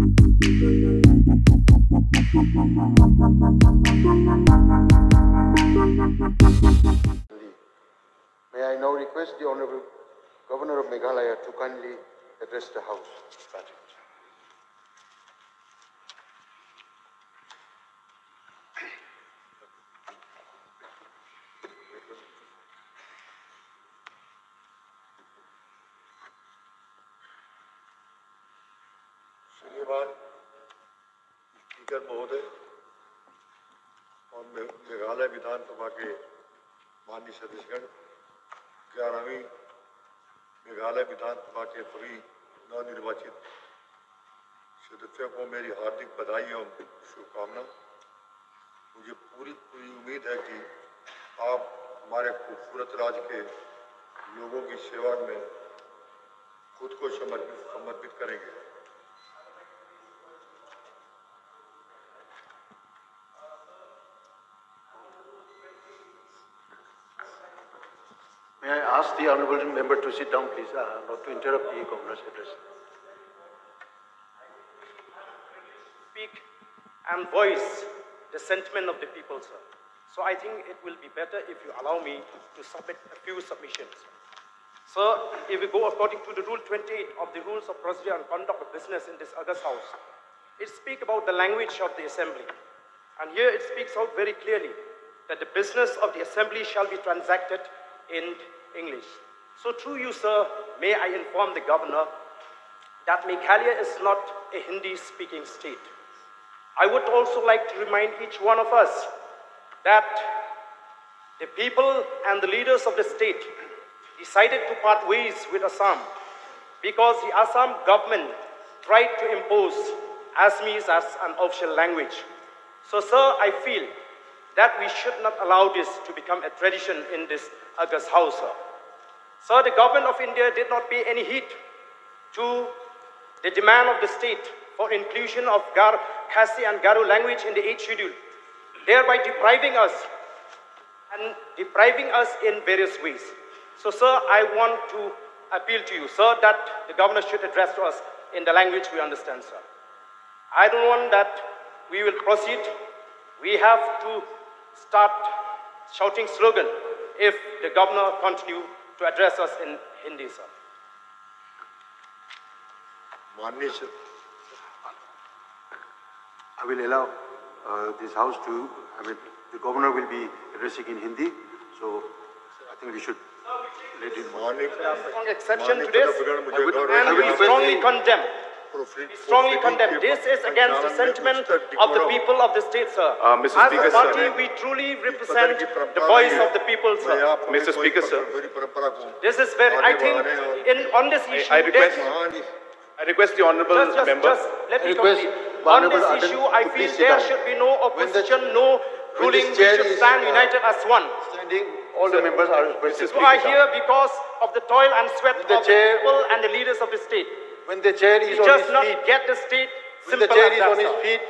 May I now request the Honorable Governor of Meghalaya to kindly address the House. श्रीमान speaker महोदय और मेघालय विधानसभा के माननीय सदस्यगण, 11वीं मेघालय विधानसभा के सभी नवनिर्वाचित सदस्यों को मेरी हार्दिक बधाई एवं शुभकामना। मुझे पूरी उम्मीद है कि आप हमारे खूबसूरत राज्य के लोगों की सेवा में खुद को समर्पित करेंगे। May I ask the Honorable Member to sit down, please, not to interrupt the Governor's address. Speak and voice the sentiment of the people, sir. So I think it will be better if you allow me to submit a few submissions. Sir, if we go according to the Rule 28 of the Rules of Procedure and Conduct of Business in this August House, it speaks about the language of the Assembly. And here it speaks out very clearly that the business of the Assembly shall be transacted in English. So through you, sir, may I inform the Governor that Meghalaya is not a Hindi-speaking state. I would also like to remind each one of us that the people and the leaders of the state decided to part ways with Assam because the Assam government tried to impose Assamese as an official language. So, sir, I feel that we should not allow this to become a tradition in this August House, sir. Sir, the government of India did not pay any heed to the demand of the state for inclusion of Khasi and Garo language in the 8th schedule, thereby depriving us in various ways. So, sir, I want to appeal to you, sir, that the governor should address to us in the language we understand, sir. I don't want that we will proceed. We have to start shouting slogan if the governor continue to address us in Hindi, sir. I will allow this House to, the Governor will be addressing in Hindi, so I think we should let it go. Strong exception to this, and we strongly condemn. We strongly condemn. This is against the sentiment of the people of the state, sir. Mr. As Speaker, a party, sir. we truly represent the voice of the people, sir. Mr. Speaker, sir. This is very, I think, on this issue, I request the honourable member. Just let me complete. On this issue, I feel there should be no opposition, no ruling. We should stand united as one. All the members are requested. We are here because of the toil and sweat of the people and the leaders of the state. When the chair is We on just his not feet, get the state when the simple chair as is that, on his sir. feet,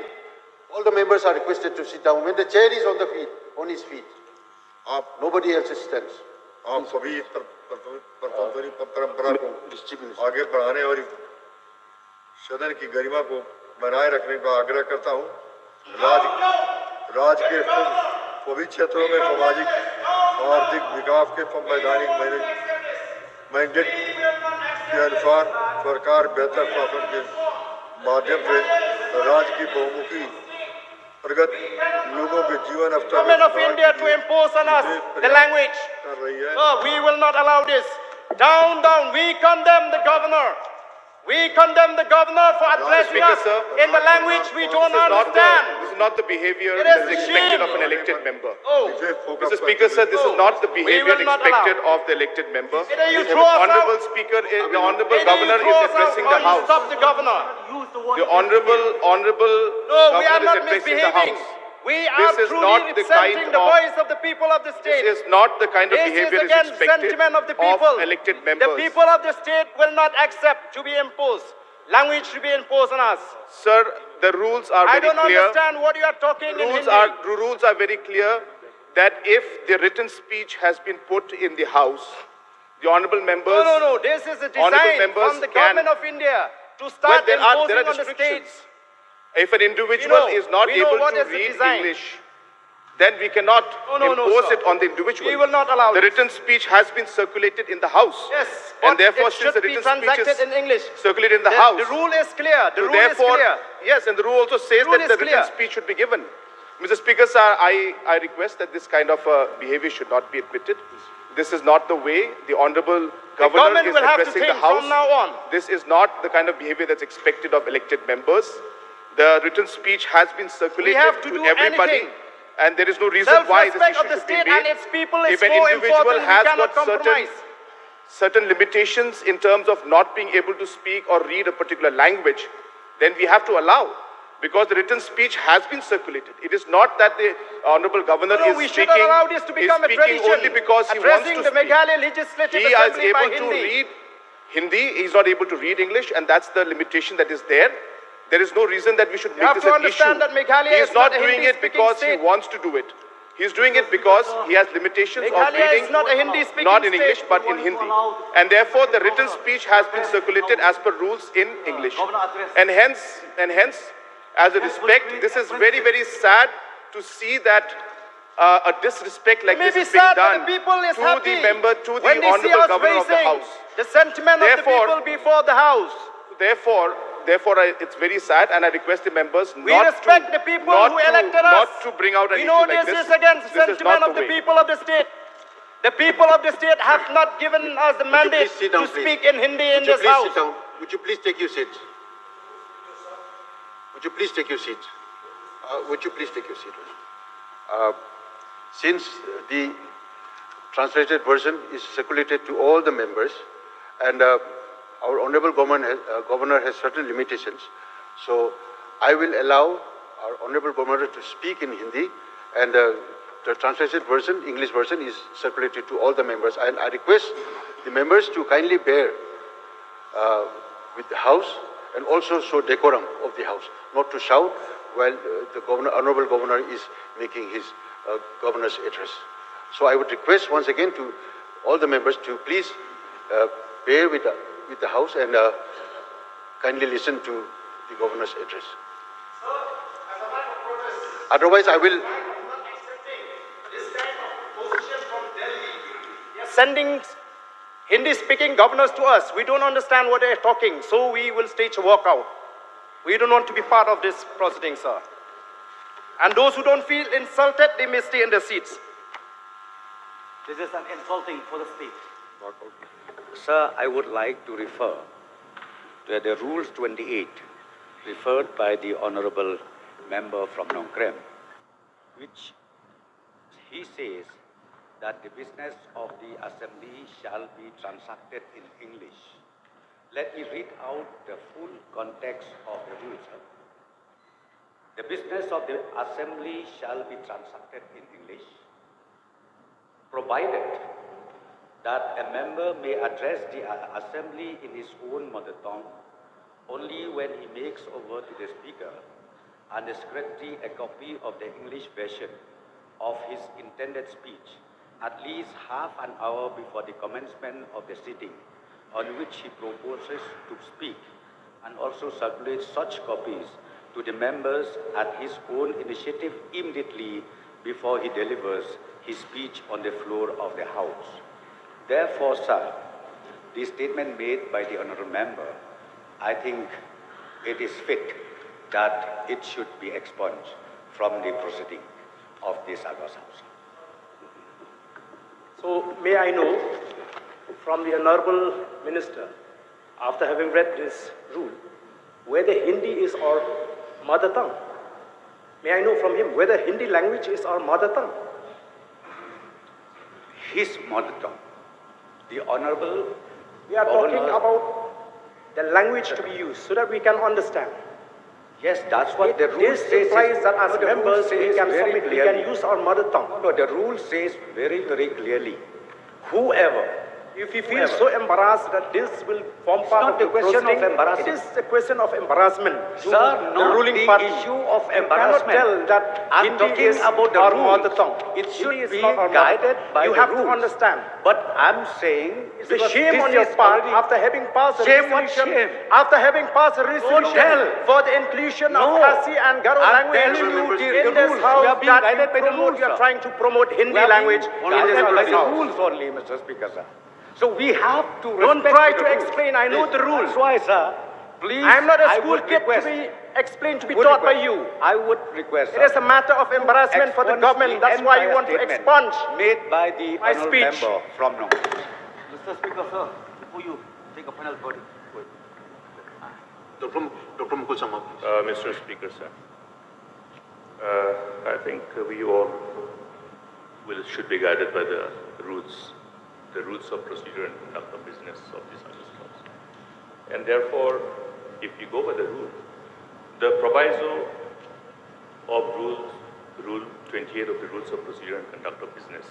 all the members are requested to sit down. When the chair is on his feet, nobody else stands. आप सभी इस परंपरा को आगे बढ़ाने और सदन की गरिमा को बनाए रखने का आग्रह करता हूँ। राज्य के सभी क्षेत्रों में सामाजिक आर्थिक विकास के संवैधानिक मैंडेट के अनुसार सरकार बेहतर शासन के माध्यम से राज्य की बहुमुखी प्रगति लोगों के जीवन स्तर Government of India to impose on us the language. No, we will not allow this. Down, down. We condemn the governor. We condemn the governor for addressing us in the language we don't understand. This is not the behavior It that is is expected shame. of an elected member. Oh, Mr. Speaker, sir, this is not the we behavior will not expected of the elected member. either you The throw us honourable out, Speaker, the honourable either you governor throw is us out addressing or the you House. stop the governor. The honourable No, we are governor not is addressing the misbehaving. House. We are This is truly not the representing kind the of- voice of the people of the state. This is not the kind of This behavior is is against expected sentiment of the people. elected The members. people of the state will not accept to be imposed. Language to be imposed on us. Sir, the rules are I very don't clear. understand what you are talking in Rules Hindi. are very clear that if the written speech has been put in the House, the honourable members. No. This is a Honourable design members from the can- government of India to start there are imposing on the restrictions. states. If an individual is not able to read English, then we cannot impose it on the individual. We will not allow the this. written speech has been circulated in the House. Yes, and but therefore, it since should the be written speech transacted is in English. circulated in the House, The rule is clear. The so rule is clear. yes, and the rule also says Rule that is the written clear. speech should be given. Mr. Speaker, sir, I request that this kind of behavior should not be admitted. This is not the way the Honorable Governor is will have to addressing think the House. from now on. This is not the kind of behavior that's expected of elected members. The written speech has been circulated have to do everybody. anything. And there is no reason why this Self-respect issue of the should be state made. and its people is If an more individual important, we has cannot got compromise. certain limitations in terms of not being able to speak or read a particular language, then we have to allow. Because the written speech has been circulated. It is not that the Honorable Governor is we speaking, should allow this to become a tradition. only because he wants Addressing to the speak. Meghalaya Legislative He is Assembly by able to Hindi. read Hindi, he is not able to read English, and that's the limitation that is there. There is no reason that we should make have this to an issue. understand that Meghalaya He is is not not a doing it Hindi-speaking because he state. wants to do it. He is doing it because he has limitations of Meghalaya reading, is not a Hindi-speaking not in state. English, but in Hindi. And therefore, the written speech has been circulated as per rules in English. And hence, as a respect, this is very, very sad to see that a disrespect like this is being done to the member, to the Honorable Governor of the House. The sentiment of the people before the House. Therefore, it's very sad, and I request the members We respect the people who elected us. not to bring out an We issue know like this this. is against the This is sentiment not of the the way. people of the state. The people of the state have not given us the mandate please sit down, to please? speak in Hindi in Would you this please House. sit down? Would you please take your seat? Would you please take your seat? Would you please take your seat? Since the translated version is circulated to all the members, and our Honorable Governor has certain limitations, so I will allow our Honorable Governor to speak in Hindi, and the translated version, English version, is circulated to all the members. And I request the members to kindly bear with the House and also show decorum of the House, not to shout while the Honorable Governor is making his governor's address. So I would request once again to all the members to please bear with the House and kindly listen to the governor's address. Otherwise, I will. Sending Hindi-speaking governors to us. We don't understand what they're talking, so we will stage a walkout. We don't want to be part of this proceeding, sir. And those who don't feel insulted, they may stay in their seats. This is an insulting for the state. Sir, I would like to refer to the Rules 28, referred by the Honorable Member from Ngam, which he says that the business of the Assembly shall be transacted in English. Let me read out the full context of the rules. The business of the Assembly shall be transacted in English, provided that a member may address the Assembly in his own mother tongue only when he makes over to the Speaker and the Secretary a copy of the English version of his intended speech at least half an hour before the commencement of the sitting on which he proposes to speak, and also circulate such copies to the members at his own initiative immediately before he delivers his speech on the floor of the House. Therefore, sir, the statement made by the Honourable Member, I think it is fit that it should be expunged from the proceeding of this August House. So may I know from the Honorable Minister, after having read this rule, whether Hindi is our mother tongue? May I know from him whether Hindi language is our mother tongue? His mother tongue. The Honorable We are talking about the language to be used so that we can understand. Yes, that's what the rule This says. implies that as No, the rule members we says can very submit, we can clearly. use our mother tongue. No, the rule says very, very clearly, whoever If you feel so embarrassed that this will form part of the question of proceeding, embarrassment. it is a question of embarrassment. Sir, the not ruling the party. issue of You embarrassment. cannot tell that I'm Hindi talking is about the our rules. mother tongue. It should Hindi is be not our mother guided tongue. by you the have rules. to understand. But I'm saying It's a shame on your part after having passed a Shame, what resolution. shame? After having passed a resolution tell. for the inclusion No. of Khasi and Garo I'm language telling you in the this rules. house We are being that guided by the rules, you are sir. trying to promote Hindi language in this guided by the house. rules only, Mr. Speaker, sir. So we have to Don't respect try the to rules. explain. I know the rules. That's why, sir, please, I am not a I school would kid request, to be explained, to be would taught by request- you. I would request, It is a matter of embarrassment for the expunge government. That's why you entire want to statement expunge made by the my honourable speech. member from now. Mr. Speaker, sir, before you take a final verdict. Dr. Mukul Sama. Mr. Speaker, sir, I think we all should be guided by the rules of procedure and conduct of business of this House. And therefore, if you go by the rule, the proviso of Rule 28 of the Rules of Procedure and Conduct of Business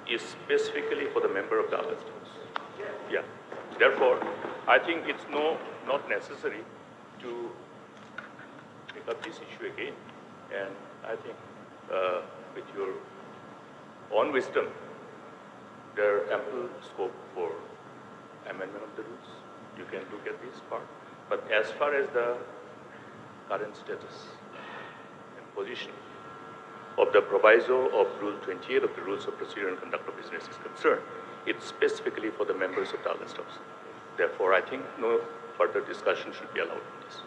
is specifically for the member of the August House. Yeah. Therefore, I think it's not necessary to pick up this issue again. And I think with your own wisdom, there are ample scope for amendment of the rules. You can look at this part. But as far as the current status and position of the proviso of Rule 28 of the Rules of Procedure and Conduct of Business is concerned, it's specifically for the members of the August House. Therefore, I think no further discussion should be allowed on this.